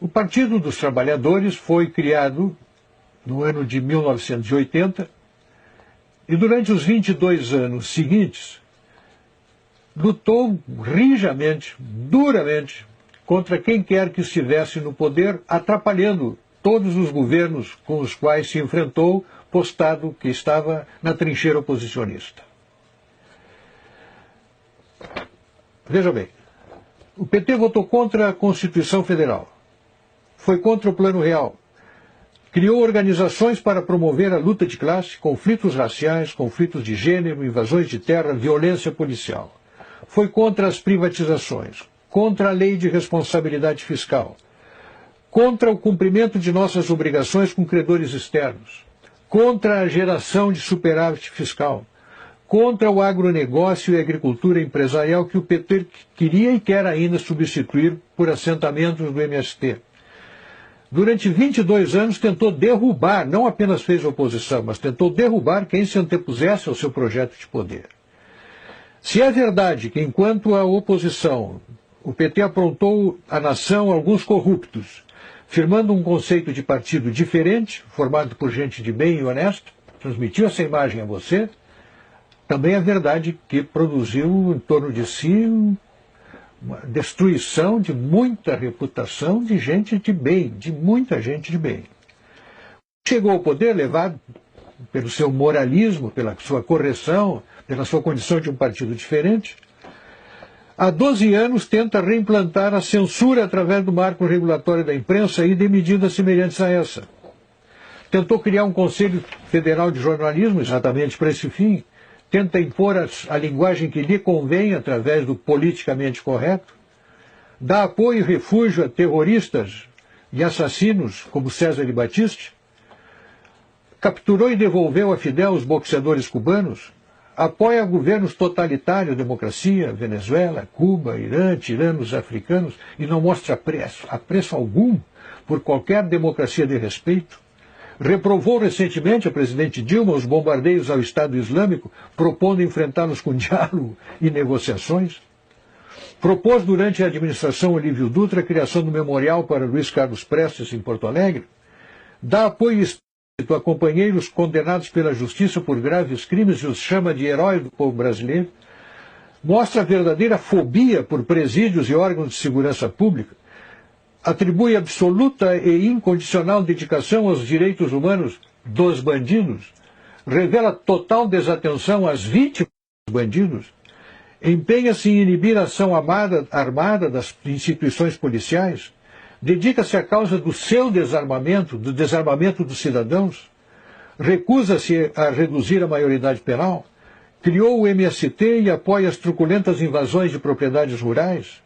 O Partido dos Trabalhadores foi criado no ano de 1980 e durante os 22 anos seguintes lutou rijamente, duramente, contra quem quer que estivesse no poder, atrapalhando todos os governos com os quais se enfrentou, postado que estava na trincheira oposicionista. Veja bem, o PT votou contra a Constituição Federal, foi contra o Plano Real, criou organizações para promover a luta de classe, conflitos raciais, conflitos de gênero, invasões de terra, violência policial. Foi contra as privatizações, contra a lei de responsabilidade fiscal, contra o cumprimento de nossas obrigações com credores externos, contra a geração de superávit fiscal, contra o agronegócio e a agricultura empresarial que o PT queria e quer ainda substituir por assentamentos do MST. Durante 22 anos tentou derrubar, não apenas fez oposição, mas tentou derrubar quem se antepusesse ao seu projeto de poder. Se é verdade que, enquanto a oposição, o PT aprontou à nação alguns corruptos, firmando um conceito de partido diferente, formado por gente de bem e honesta, transmitiu essa imagem a você, também é verdade que produziu em torno de si uma destruição de muita reputação de gente de bem, de muita gente de bem. Chegou ao poder levado pelo seu moralismo, pela sua correção, pela sua condição de um partido diferente. Há 12 anos tenta reimplantar a censura através do marco regulatório da imprensa e de medidas semelhantes a essa. Tentou criar um Conselho Federal de Jornalismo exatamente para esse fim. Tenta impor a linguagem que lhe convém através do politicamente correto. Dá apoio e refúgio a terroristas e assassinos como César de Batiste. Capturou e devolveu a Fidel os boxeadores cubanos. Apoia governos totalitários, democracia, Venezuela, Cuba, Irã, tiranos africanos, e não mostra apreço algum por qualquer democracia de respeito. Reprovou recentemente a presidente Dilma os bombardeios ao Estado Islâmico, propondo enfrentá-los com diálogo e negociações. Propôs durante a administração Olívio Dutra a criação do memorial para Luiz Carlos Prestes em Porto Alegre. Dá apoio explícito a companheiros condenados pela justiça por graves crimes e os chama de heróis do povo brasileiro. Mostra verdadeira fobia por presídios e órgãos de segurança pública. Atribui absoluta e incondicional dedicação aos direitos humanos dos bandidos, revela total desatenção às vítimas dos bandidos, empenha-se em inibir a ação armada das instituições policiais, dedica-se à causa do seu desarmamento, do desarmamento dos cidadãos, recusa-se a reduzir a maioridade penal, criou o MST e apoia as truculentas invasões de propriedades rurais.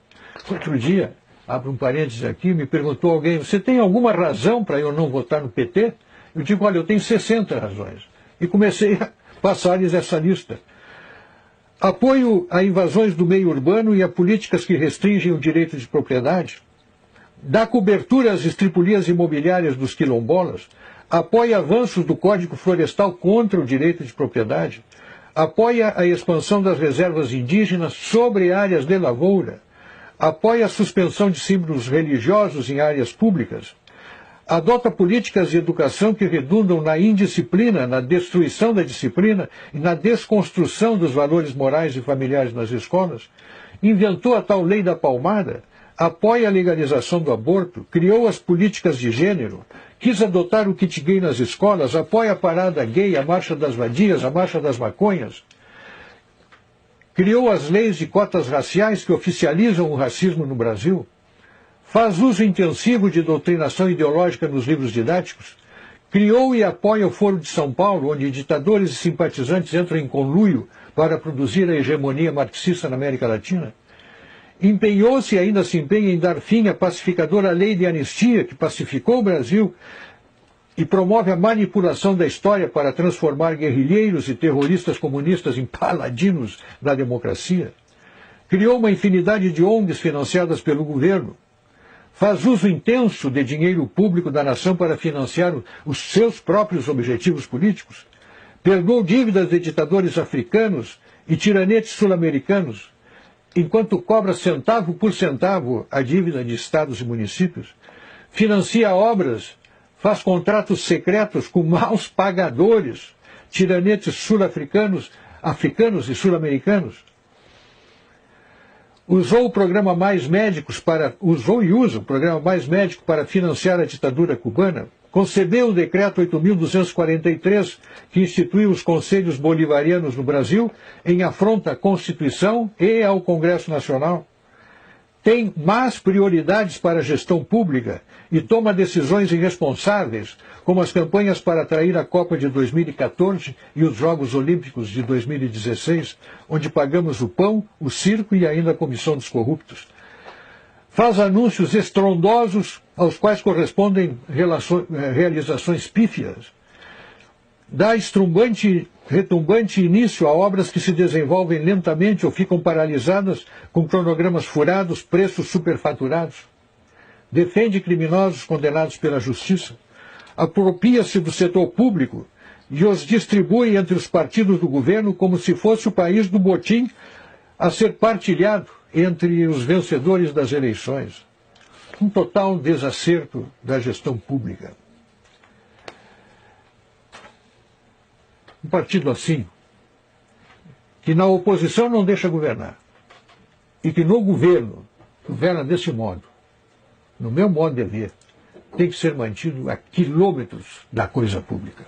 Outro dia, abro um parênteses aqui, me perguntou alguém, você tem alguma razão para eu não votar no PT? Eu digo, olha, eu tenho 60 razões. E comecei a passar-lhes essa lista. Apoio a invasões do meio urbano e a políticas que restringem o direito de propriedade. Dá cobertura às estripulias imobiliárias dos quilombolas. Apoia avanços do Código Florestal contra o direito de propriedade. Apoia a expansão das reservas indígenas sobre áreas de lavoura. Apoia a suspensão de símbolos religiosos em áreas públicas, adota políticas de educação que redundam na indisciplina, na destruição da disciplina e na desconstrução dos valores morais e familiares nas escolas, inventou a tal lei da palmada, apoia a legalização do aborto, criou as políticas de gênero, quis adotar o kit gay nas escolas, apoia a parada gay, a marcha das vadias, a marcha das maconhas, criou as leis de cotas raciais que oficializam o racismo no Brasil, faz uso intensivo de doutrinação ideológica nos livros didáticos, criou e apoia o Foro de São Paulo, onde ditadores e simpatizantes entram em conluio para produzir a hegemonia marxista na América Latina, empenhou-se e ainda se empenha em dar fim à pacificadora lei de anistia que pacificou o Brasil e promove a manipulação da história para transformar guerrilheiros e terroristas comunistas em paladinos da democracia. Criou uma infinidade de ONGs financiadas pelo governo. Faz uso intenso de dinheiro público da nação para financiar os seus próprios objetivos políticos. Perdoou dívidas de ditadores africanos e tiranetes sul-americanos, enquanto cobra centavo por centavo a dívida de estados e municípios. financia obras, faz contratos secretos com maus pagadores, tiranetes sul-africanos, africanos e sul-americanos. Usou o programa Mais Médicos usou e usa o programa Mais Médico para financiar a ditadura cubana. Concebeu o decreto 8.243, que instituiu os conselhos bolivarianos no Brasil, em afronta à Constituição e ao Congresso Nacional. Tem más prioridades para a gestão pública e toma decisões irresponsáveis, como as campanhas para atrair a Copa de 2014 e os Jogos Olímpicos de 2016, onde pagamos o pão, o circo e ainda a comissão dos corruptos. Faz anúncios estrondosos aos quais correspondem realizações pífias. Dá retumbante início a obras que se desenvolvem lentamente ou ficam paralisadas com cronogramas furados, preços superfaturados. Defende criminosos condenados pela justiça. Apropria-se do setor público e os distribui entre os partidos do governo como se fosse o país do botim a ser partilhado entre os vencedores das eleições. Um total desacerto da gestão pública. Um partido assim, que na oposição não deixa governar, e que no governo governa desse modo, no meu modo de ver, tem que ser mantido a quilômetros da coisa pública.